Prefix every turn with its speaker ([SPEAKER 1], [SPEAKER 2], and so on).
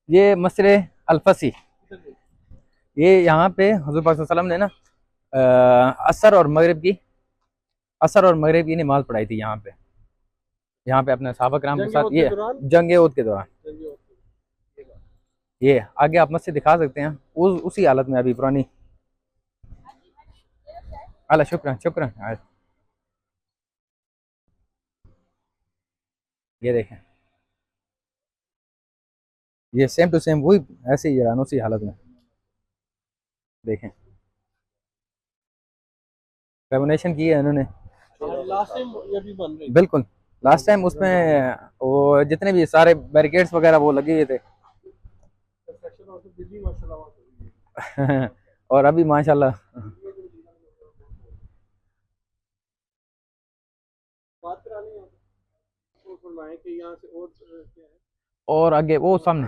[SPEAKER 1] ये मस्जिद अल-फसी। ये यहाँ पे हुज़ूर पाक सल्लल्लाहु अलैहि वसल्लम ने ना असर और मगरिब की नमाज पढ़ाई थी यहाँ पे अपने सहाबा किराम के साथ, ये जंग ओद के दौरान। ये आगे आप मस्जिद दिखा सकते हैं, उसी हालत में अभी पुरानी। अल्लाह शुक्र शुक्र। ये देखें, ये सेम टू सेम वही, ऐसे ही ईरान उसी हालत में। देखें, रेवोनेशन की है उन्होंने। लास्ट टाइम ये भी बन रही, बिल्कुल लास्ट टाइम उसमें वो जितने भी सारे बैरिकेड्स वगैरह वो लगे हुए थे। और अभी माशाल्लाह। और आगे वो सामने